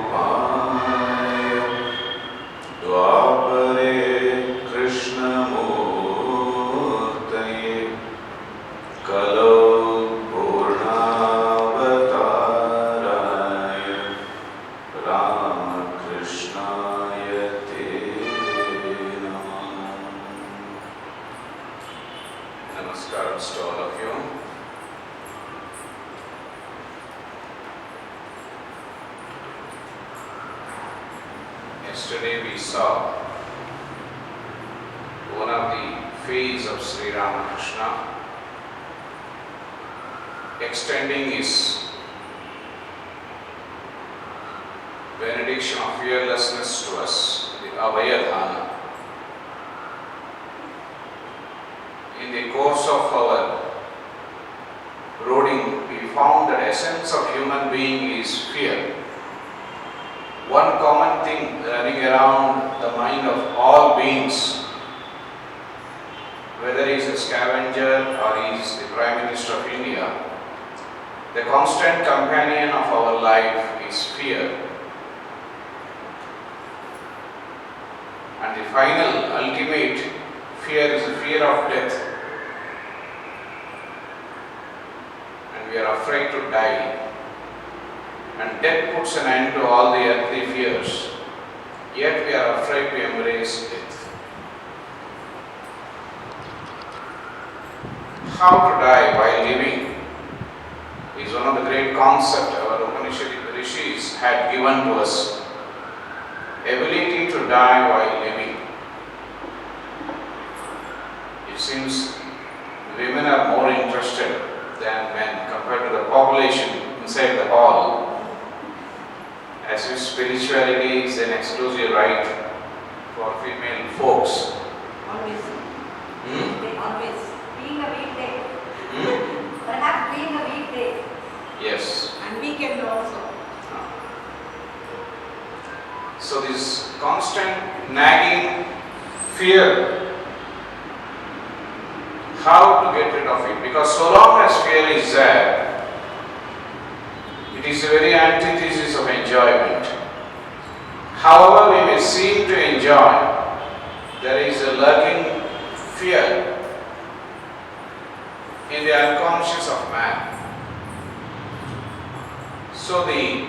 Ramarupaya Dwapare Krishnamurtaye Kalo Purnavatāraya Ramakrishna te Naham. Namaskaram to all of you. Yesterday we saw one of the phases of Sri Ramakrishna extending his benediction of fearlessness to us, the Abhayadhana. In the course of our brooding, we found that essence of human being is fear. One common thing running around the mind of all beings, whether he is a scavenger or he is the Prime Minister of India, the constant companion of our life is fear. And the final, ultimate fear is the fear of death. And we are afraid to die. And death puts an end to all the earthly fears. Yet we are afraid to embrace death. How to die while living is one of the great concepts our Upanishad Rishis had given to us. Ability to die while living. It seems women are more interested than men compared to the population inside the hall. As if spirituality is an exclusive right for female folks. Always. Always. Being a weekday. Perhaps being a weekday. Yes. And weekend also. So this constant nagging fear, how to get rid of it? Because so long as fear is there, it is the very antithesis of enjoyment. However we may seem to enjoy, there is a lurking fear in the unconscious of man. So the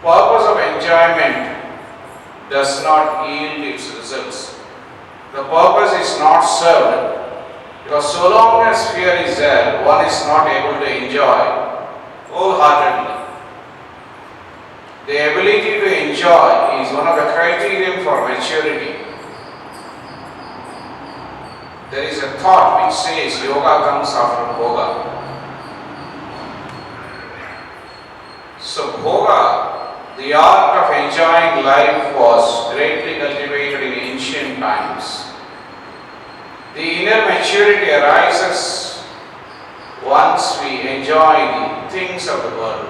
purpose of enjoyment does not yield its results. The purpose is not served, because so long as fear is there, one is not able to enjoy wholeheartedly. The ability to enjoy is one of the criterion for maturity. There is a thought which says yoga comes after bhoga. So bhoga, the art of enjoying life, was greatly cultivated in ancient times. The inner maturity arises once we enjoy the things of the world.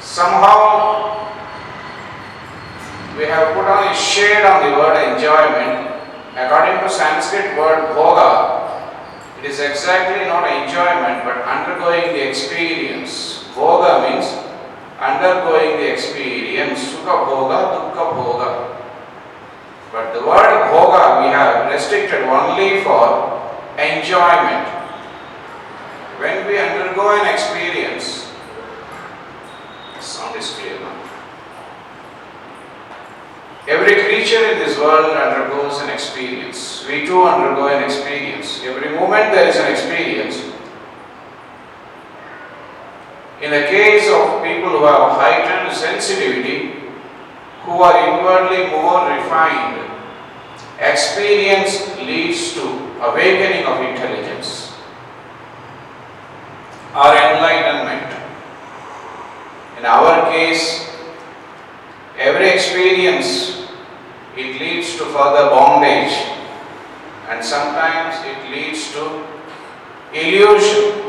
Somehow we have put on a shade on the word enjoyment. According to Sanskrit word bhoga, it is exactly not enjoyment but undergoing the experience. Bhoga means undergoing the experience. Sukha bhoga, dukkha bhoga. But the word bhoga we have restricted only for enjoyment. When we undergo an experience, sound is clear now. Every creature in this world undergoes an experience. We too undergo an experience. Every moment there is an experience. In the case of people who have heightened sensitivity, who are inwardly more refined, experience leads to awakening of intelligence or enlightenment. In our case, every experience, it leads to further bondage, and sometimes it leads to illusion.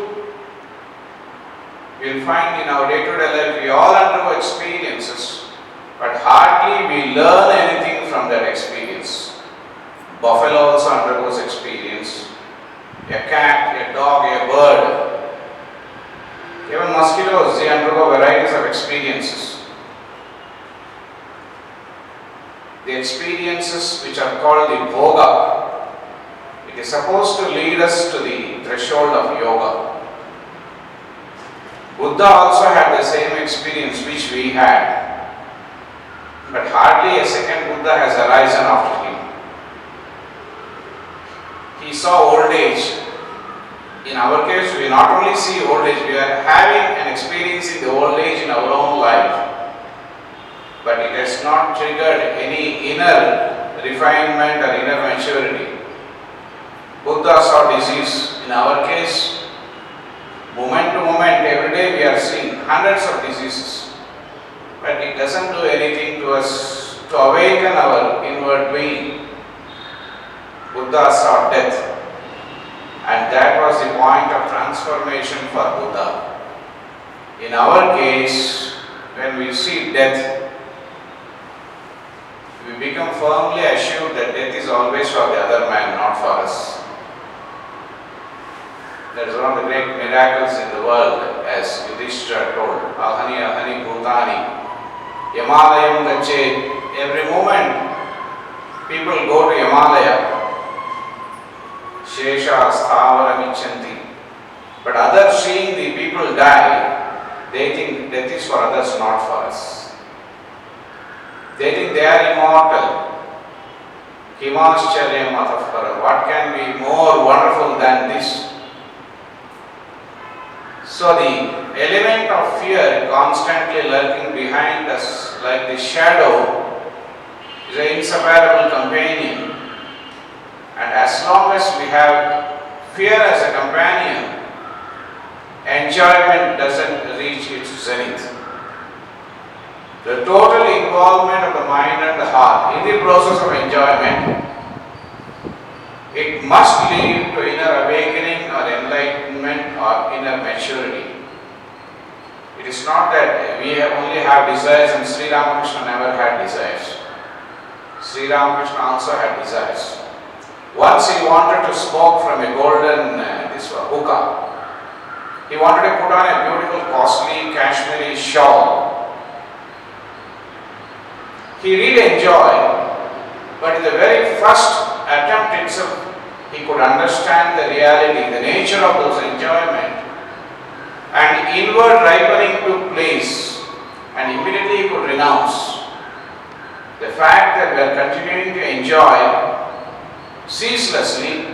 We will find in our day-to-day life, we all undergo experiences, but hardly we learn anything from that experience. Buffalo also undergoes experience. A cat, a dog, a bird, shows they undergo varieties of experiences. The experiences which are called the bhoga, it is supposed to lead us to the threshold of yoga. Buddha also had the same experience which we had, but hardly a second Buddha has arisen after him. He saw old age. In our case, we not only see old age, we are having and experiencing the old age in our own life, but it has not triggered any inner refinement or inner maturity. Buddha saw disease. In our case, moment to moment, every day we are seeing hundreds of diseases, but it doesn't do anything to us to awaken our inward being. Buddha saw death, and that was the point of transformation for Buddha. In our case, when we see death, we become firmly assured that death is always for the other man, not for us. That is one of the great miracles in the world, as Yudhishthira told, Ahani Ahani Bhutani, Yamalayam Gache. Every moment, people go to Yamalaya. Shesha Sthavara Michanti. But others, seeing the people die, they think death is for others, not for us. They think they are immortal. Himascharya Matafara. What can be more wonderful than this? So the element of fear constantly lurking behind us, like the shadow, is an inseparable companion. And as long as we have fear as a companion, enjoyment doesn't reach its zenith. The total involvement of the mind and the heart in the process of enjoyment, it must lead to inner awakening or enlightenment or inner maturity. It is not that we only have desires and Sri Ramakrishna never had desires. Sri Ramakrishna also had desires. Once he wanted to smoke from a golden hookah. He wanted to put on a beautiful, costly Kashmiri shawl. He really enjoyed, but in the very first attempt itself, he could understand the reality, the nature of those enjoyment, and inward ripening took place, and immediately he could renounce. The fact that we are continuing to enjoy ceaselessly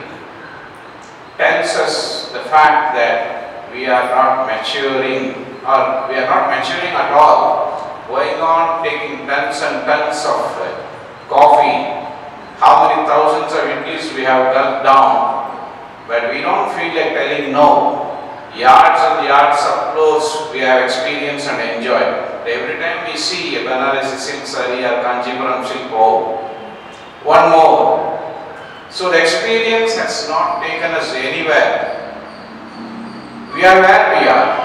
tells us the fact that we are not maturing, or we are not maturing at all. Going on taking tons and tons of coffee, how many thousands of idlis we have gulped down, but we don't feel like telling no. Yards and yards of clothes we have experienced and enjoyed. Every time we see a Banarasi silk saree or Kanchipuram silk, oh, one more. So the experience has not taken us anywhere. We are where we are.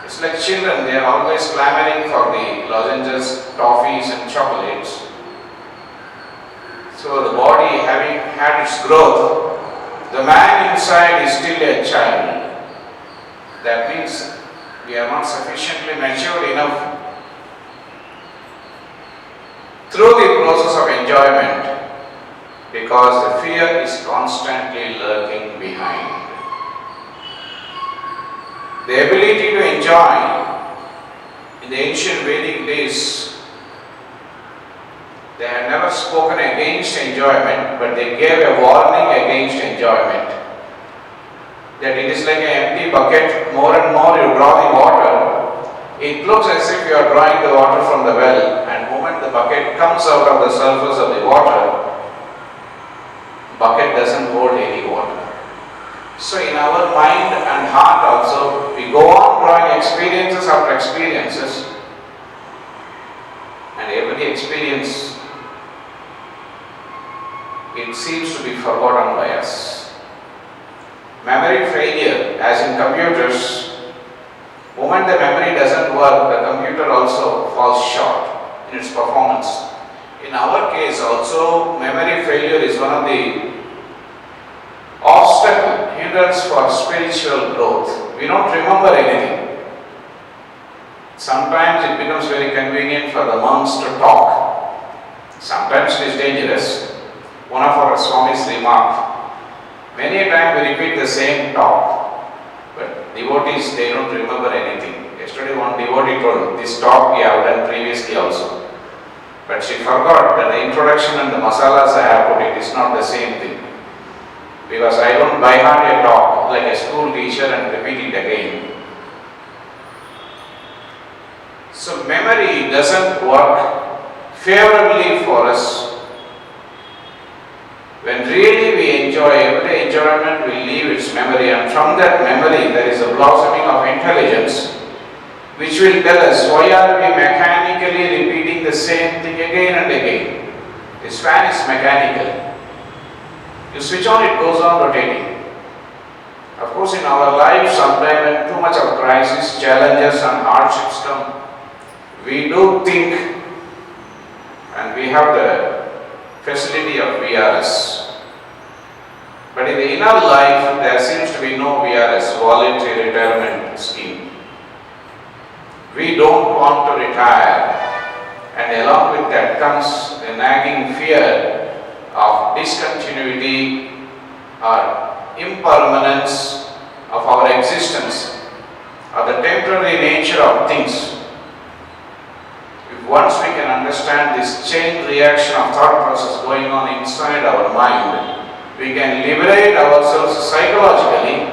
It's like children, they are always clamoring for the lozenges, toffees and chocolates. So the body having had its growth, the man inside is still a child. That means we are not sufficiently matured enough through the process of enjoyment, because the fear is constantly lurking behind. The ability to enjoy, in the ancient Vedic days, they had never spoken against enjoyment, but they gave a warning against enjoyment. That it is like an empty bucket, more and more you draw the water, it looks as if you are drawing the water from the well, and the moment the bucket comes out of the surface of the water, bucket doesn't hold any water. So in our mind and heart also, we go on drawing experiences after experiences, and every experience, it seems to be forgotten by us. Memory failure, as in computers, the moment the memory doesn't work, the computer also falls short in its performance. In our case also, memory failure is one of the obstacle, hindrance for spiritual growth. We don't remember anything. Sometimes it becomes very convenient for the monks to talk. Sometimes it is dangerous. One of our Swamis remarked, many a time we repeat the same talk, but devotees, they don't remember anything. Yesterday one devotee told, this talk we have done previously also. But she forgot that the introduction and the masalas I have put, it is not the same thing. Because I don't by heart a talk like a school teacher and repeat it again. So memory doesn't work favorably for us. When really we enjoy, every enjoyment will leave its memory, and from that memory there is a blossoming of intelligence which will tell us why are we mechanically repeating the same thing again and again. This fan is mechanical. You switch on, it goes on rotating. Of course, in our life, sometimes when too much of crisis, challenges and hardships come, we do think, and we have the facility of VRS. But in the inner life, there seems to be no VRS, voluntary retirement scheme. We don't want to retire, and along with that comes the nagging fear of discontinuity or impermanence of our existence, or the temporary nature of things. If once we can understand this chain reaction of thought process going on inside our mind, we can liberate ourselves psychologically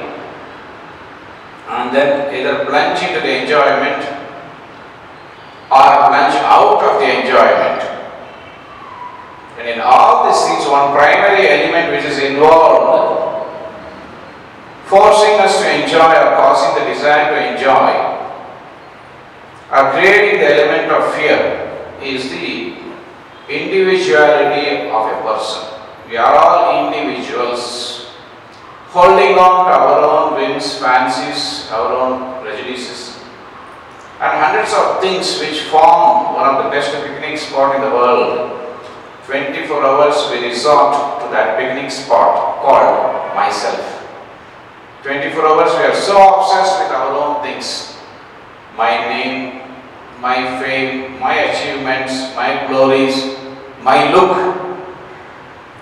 and then either plunge into the enjoyment or plunge out of the enjoyment. And in all these things, one primary element which is involved, forcing us to enjoy or causing the desire to enjoy, or creating the element of fear, is the individuality of a person. We are all individuals, holding on to our own whims, fancies, our own prejudices, and hundreds of things which form one of the best picnic spots in the world. 24 hours we resort to that picnic spot called myself. 24 hours we are so obsessed with our own things. My name, my fame, my achievements, my glories, my look.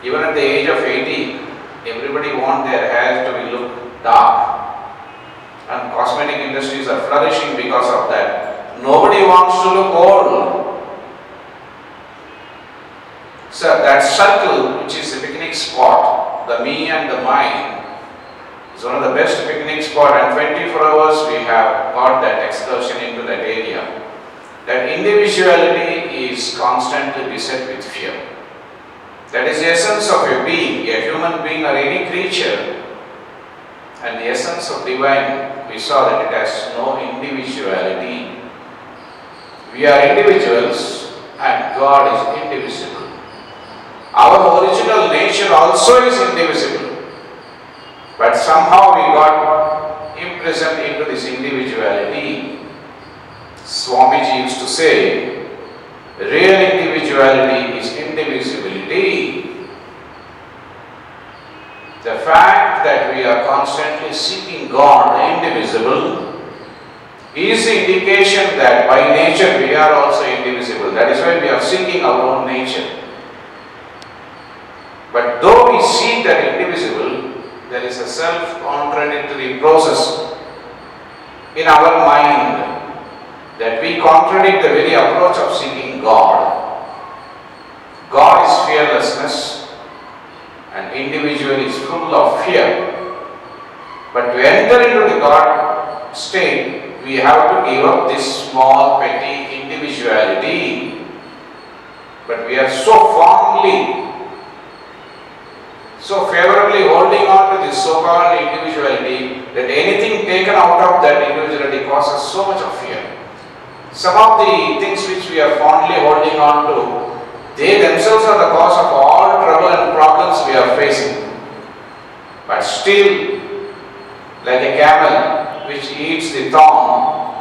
Even at the age of 80, everybody wants their hair to be look dark. And cosmetic industries are flourishing because of that. Nobody wants to look old. So that circle, which is the picnic spot, the me and the mine, is one of the best picnic spots, and 24 hours we have got that excursion into that area. That individuality is constantly beset with fear. That is the essence of a being, a human being or any creature. And the essence of divine, we saw that it has no individuality. We are individuals and God is indivisible. Our original nature also is indivisible. But somehow we got imprisoned into this individuality. Swamiji used to say, real individuality is indivisibility. The fact that we are constantly seeking God, the indivisible, is the indication that by nature we are also indivisible. That is why we are seeking our own nature. But though we seek that indivisible, there is a self-contradictory process in our mind that we contradict the very approach of seeking God. God is fearlessness and individual is full of fear. But to enter into the God state, we have to give up this small, petty individuality. But we are so fondly, so favorably holding on to this so-called individuality that anything taken out of that individuality causes so much of fear. Some of the things which we are fondly holding on to, they themselves are the cause of all trouble and problems we are facing. But still, like a camel which eats the thorn,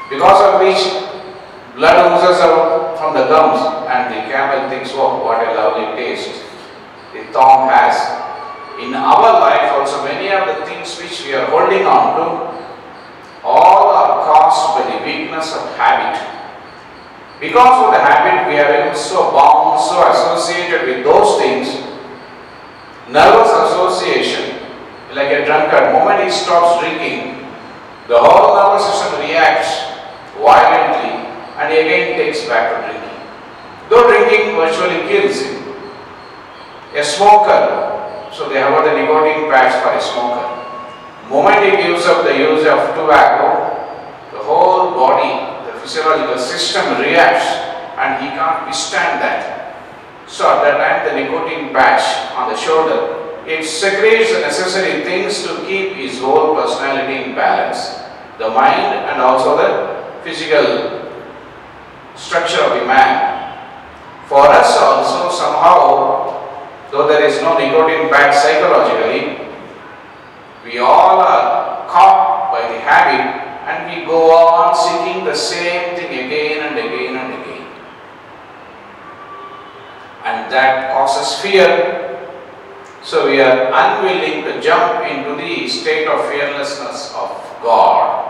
because of which blood oozes out from the gums, and the camel thinks, oh, what a lovely taste the thorn has. In our life also, many of the things which we are holding on to, all are caused by the weakness of because of the habit we have become so bound, so associated with those things, nervous association, like a drunkard, the moment he stops drinking, the whole nervous system reacts violently and he again takes back to drinking. Though drinking virtually kills him. A smoker, so they have got the nicotine patch for a smoker. The moment he gives up the use of tobacco, the whole body, the physiological system reacts and he can't withstand that. So at that time the nicotine patch on the shoulder, it secretes the necessary things to keep his whole personality in balance. The mind and also the physical structure of the man. For us also somehow, though there is no nicotine patch psychologically, we all are caught by the habit and we go on seeking the same thing again and again and again. And that causes fear. So we are unwilling to jump into the state of fearlessness of God.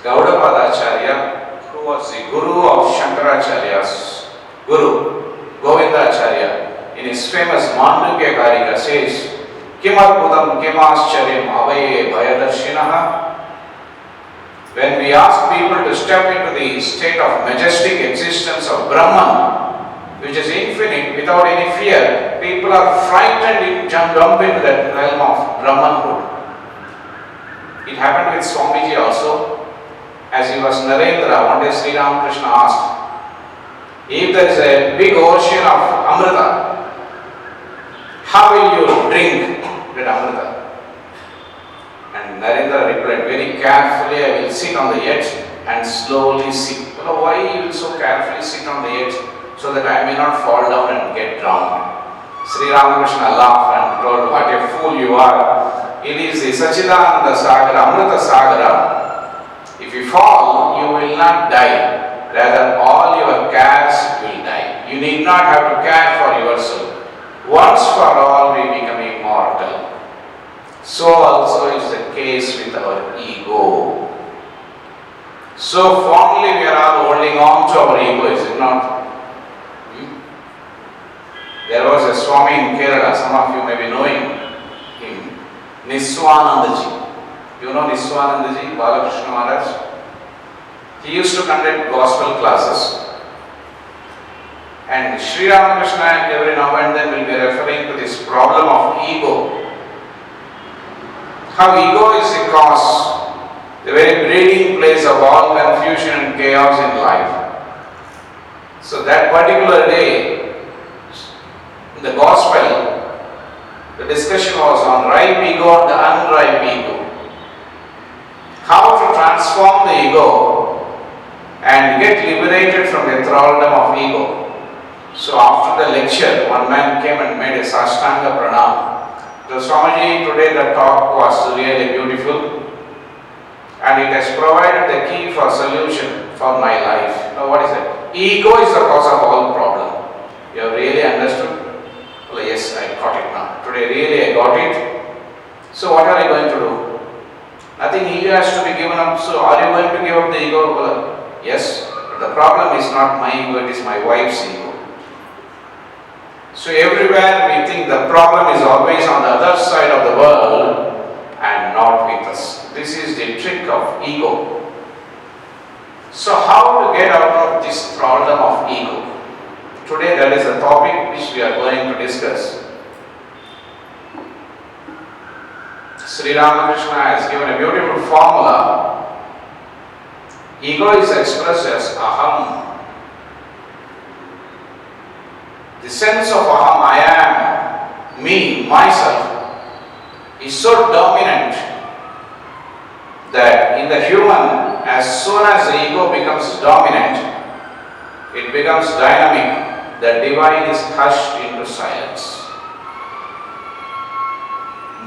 Gaudapada Acharya, who was the guru of Shankaracharya's guru, Govinda Acharya, in his famous Mandukya Karika says, Kimarpudam Kimascharya Avaye Bhayadarshinaha. When we ask people to step into the state of majestic existence of Brahman, which is infinite without any fear, people are frightened to jump into that realm of Brahmanhood. It happened with Swamiji also. As he was Narendra, one day Sri Ramakrishna asked, if there is a big ocean of Amrita, how will you drink that Amrita? And Narendra replied, very carefully I will sit on the edge and slowly sip. Why you will so carefully sit on the edge? So that I may not fall down and get drowned. Sri Ramakrishna laughed and told, what a fool you are. It is the Sachidananda Sagara, Amrita Sagara. If you fall, you will not die. Rather, all your cares will die. You need not have to care for yourself. Once for all, we become immortal. So also is the case with our ego. So fondly we are all holding on to our ego, is it not? There was a Swami in Kerala, some of you may be knowing him, Niswanandaji. You know Niswanandaji, Balakrishna Maharaj? He used to conduct gospel classes. And Sri Ramakrishna every now and then will be referring to this problem of ego. How ego is the cause, the very breeding place of all confusion and chaos in life. So that particular day, in the gospel, the discussion was on ripe ego and the unripe ego. How to transform the ego and get liberated from the thraldom of ego. So after the lecture, one man came and made a Sashtanga Pranam. So Swamiji, today the talk was really beautiful and it has provided the key for solution for my life. Now what is it? Ego is the cause of all problem. You have really understood? Well, yes, I got it now. Today really I got it. So what are you going to do? Nothing ego has to be given up. So are you going to give up the ego? Well, yes, but the problem is not my ego, it is my wife's ego. So everywhere we think the problem is always on the other side of the world and not with us. This is the trick of ego. So how to get out of this problem of ego? Today that is a topic which we are going to discuss. Sri Ramakrishna has given a beautiful formula. Ego is expressed as aham. The sense of aham, I am, me, myself, is so dominant that in the human, as soon as the ego becomes dominant, it becomes dynamic. The divine is hushed into silence.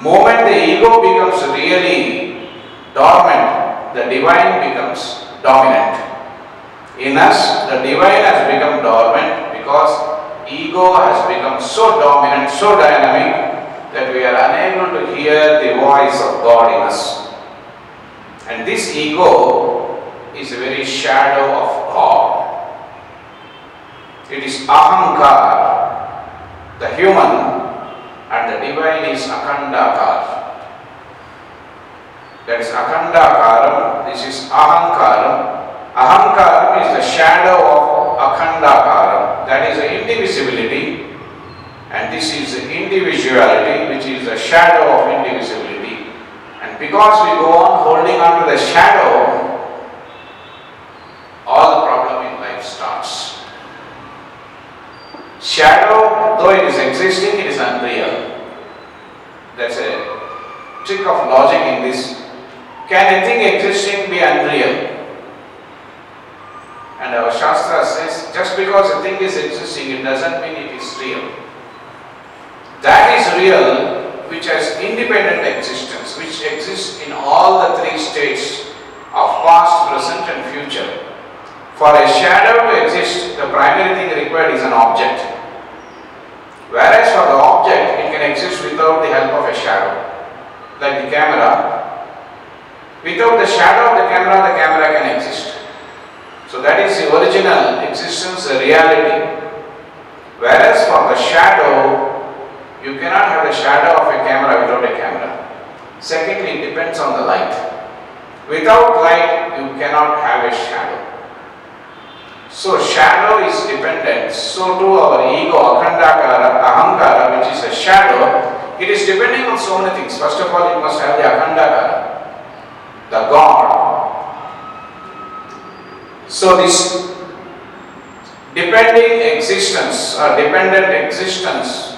Moment the ego becomes really dormant, the divine becomes dominant. In us, the divine has become dormant because ego has become so dominant, so dynamic that we are unable to hear the voice of God in us. And this ego is a very shadow of God. It is Ahankar, the human, and the divine is Akhandakar. That is Akhandakaram, this is Ahankaram. Ahankaram is the shadow of Akhandakaram, that is the indivisibility, and this is the individuality, which is the shadow of indivisibility. And because we go on holding on to the shadow, all the problem in life starts. Shadow, though it is existing, it is unreal. That's a trick of logic in this. Can a thing existing be unreal? And our Shastra says, just because a thing is existing, it doesn't mean it is real. That is real, which has independent existence, which exists in all the three states of past, present and future. For a shadow to exist, the primary thing required is an object. Whereas for the object, it can exist without the help of a shadow. Like the camera. Without the shadow of the camera can exist. So that is the original existence, the reality. Whereas for the shadow, you cannot have the shadow of a camera without a camera. Secondly, it depends on the light. Without light, you cannot have a shadow. So shadow is dependent. So too our ego, Akhandakara, Ahankara, which is a shadow, it is depending on so many things. First of all, it must have the Akhandakara, the God. So this depending existence or dependent existence,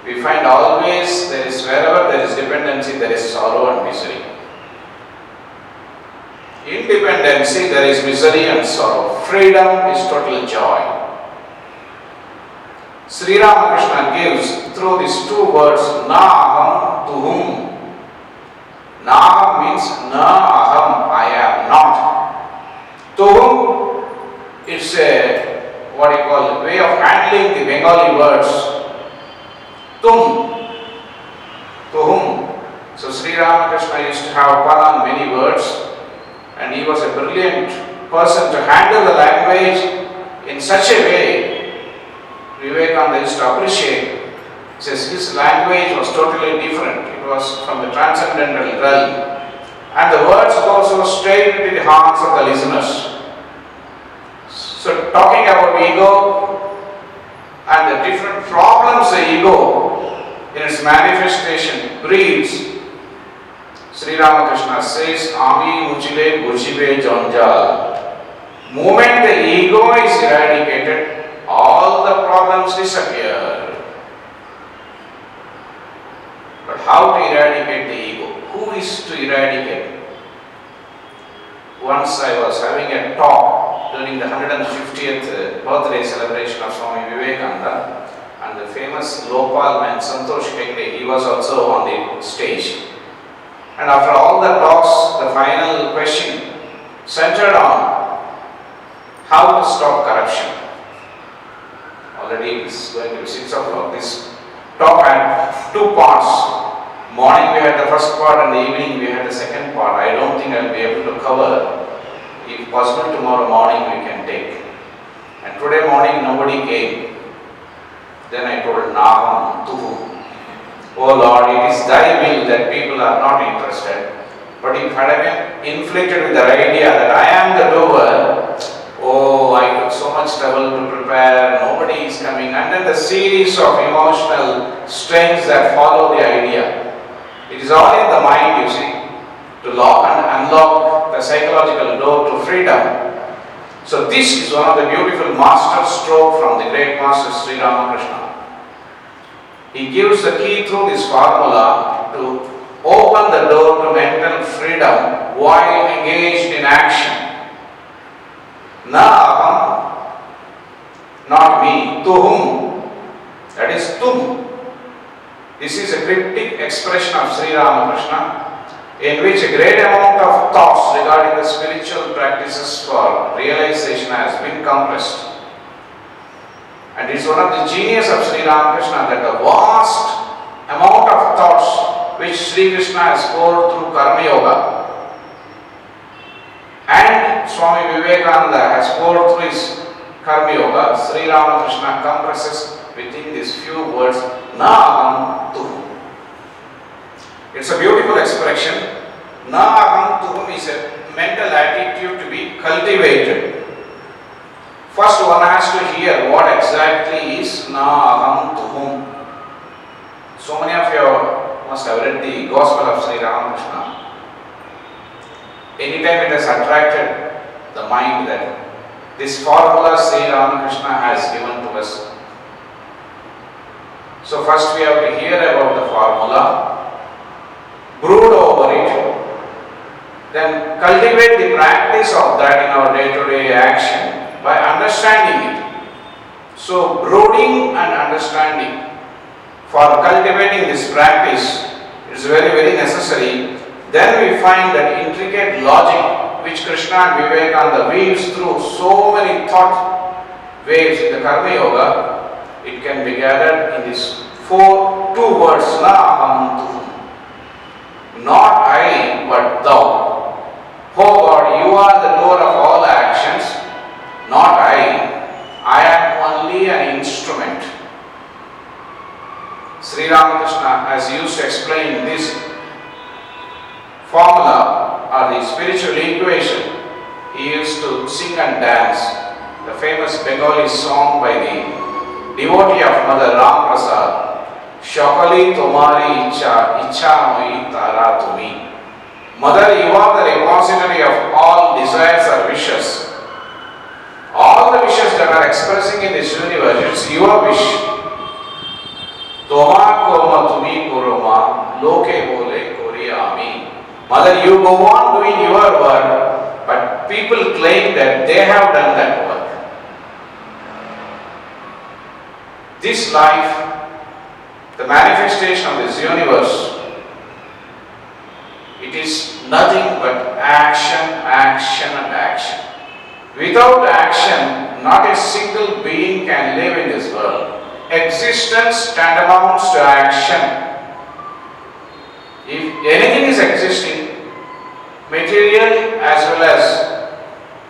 we find always there is, wherever there is dependency, there is sorrow and misery. Independency, there is misery and sorrow. Freedom is total joy. Sri Ramakrishna gives through these two words, Naham, Tuham. Naham means Na Aham, I am not. Tuham, it's a what you call way of handling the Bengali words. Tum, Tuham. So Sri Ramakrishna used to have fun on many words, and he was a brilliant person to handle the language in such a way. Vivekananda used to appreciate. He says his language was totally different. It was from the transcendental realm, and the words go so straight into the hearts of the listeners. So talking about ego and the different problems the ego in its manifestation breeds, Sri Ramakrishna says, Ami Muchile Guchibe Jonjal. Moment the ego is eradicated, all the problems disappear. But how to eradicate the ego? Who is to eradicate? Once I was having a talk during the 150th birthday celebration of Swami Vivekananda, and the famous Lopal man Santosh Hegde, he was also on the stage. And after all the talks, the final question centered on how to stop corruption. Already it is going to be 6 o'clock. This talk had 2 parts. Morning we had the first part and the evening we had the second part. I don't think I will be able to cover. If possible, tomorrow morning we can take. And today morning nobody came. Then I told Naham, Tuham. Oh Lord, it is thy will that people are not interested. But if I had been inflicted with the idea that I am the doer, oh, I took so much trouble to prepare, nobody is coming. And then the series of emotional strains that follow the idea. It is all in the mind, you see, to lock and unlock the psychological door to freedom. So this is one of the beautiful master stroke from the great master Sri Ramakrishna. He gives the key through this formula to open the door to mental freedom while engaged in action. Na aham, not me, tuhum, that is tum. This is a cryptic expression of Sri Ramakrishna in which a great amount of thoughts regarding the spiritual practices for realization has been compressed. And it is one of the genius of Sri Ramakrishna that the vast amount of thoughts which Sri Krishna has poured through Karma Yoga And Swami Vivekananda has poured through his Karma Yoga. Sri Ramakrishna compresses within these few words, Naham Tuham. It's a beautiful expression. Naham Tuham is a mental attitude to be cultivated. First one has to hear what exactly is Naham Tuham. So many of you must have read the Gospel of Sri Ramakrishna. Anytime it has attracted the mind that this formula Sri Ramakrishna has given to us. So first we have to hear about the formula, brood over it, then cultivate the practice of that in our day-to-day action by understanding it. So brooding and understanding for cultivating this practice is very, very necessary. Then we find that intricate logic which Krishna and Vivekananda weaves through so many thought waves in the Karma Yoga, it can be gathered in these two words, Naham Tuham. Not I, but thou. Oh God, you are the door of all actions, not I am only an instrument. Sri Ramakrishna has used to explain this formula or the spiritual equation. He used to sing and dance the famous Bengali song by the devotee of Mother Ram Prasad, Shakali Tomari Icha, Icha Moi Tara Tumi. Mother, you are the repository of all desires or wishes. All the wishes that are expressing in this universe, it's your wish. Toma Koma Tumi Kuroma, Loke Bole Koriyami. Mother, you go on doing your work, but people claim that they have done that work. This life, the manifestation of this universe, it is nothing but action, action and action. Without action, not a single being can live in this world. Existence tantamounts to action. If anything is existing, material as well as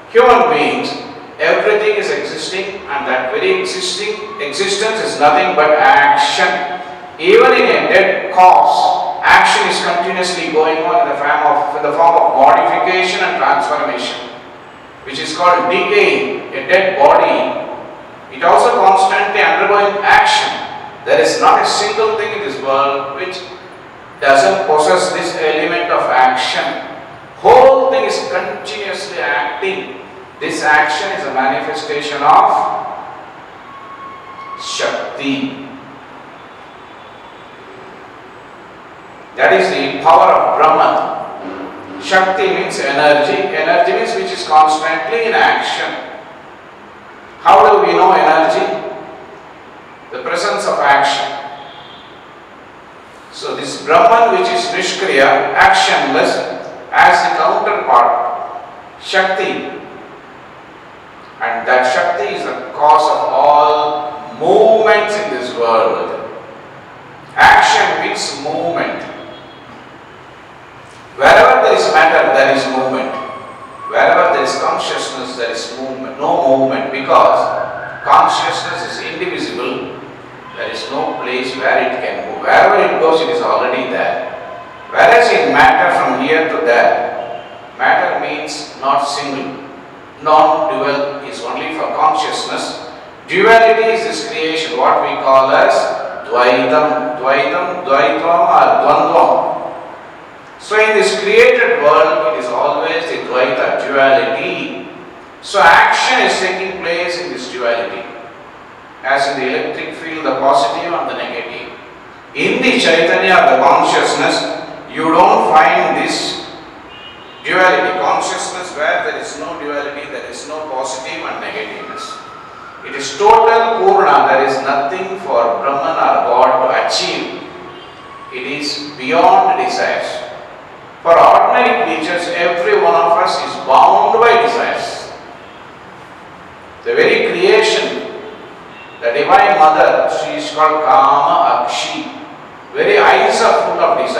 human beings, everything is existing, and that very existence is nothing but action. Even in a dead corpse, action is continuously going on in the form of modification and transformation, which is called decay. A dead body, it also constantly undergoing action. There is not a single thing in this world which doesn't possess this element of action. Whole thing is continuously acting. This action is a manifestation of Shakti. That is the power of Brahman. Shakti means energy. Energy means which is constantly in action. How do we know energy? The presence of action. So this Brahman which is Nishkriya, actionless, as the counterpart, Shakti. And that Shakti is the cause of all movements in this world. Action means movement. Wherever there is matter, there is movement. Wherever there is consciousness, there is movement. No movement, because consciousness is indivisible. There is no place where it can move. Wherever it goes, it is already there. Whereas in matter, from here to there, matter means not single. Non-dual is only for consciousness. Duality is this creation, what we call as Dvaitam, Dvaitam, Dvaitvam or Dvandvam. So in this created world, it is always the Dvaita, duality. So action is taking place in this duality. As in the electric field, the positive and the negative. In the Chaitanya, the consciousness, you don't find this duality. Consciousness where there is no duality, there is no positive and negativeness. It is total Purna. There is nothing for Brahman or God to achieve. It is beyond desires. For ordinary creatures, every one of us is bound by desires. The very creation, the Divine Mother, she is called Kama Akshi. Very eyes are full of desire.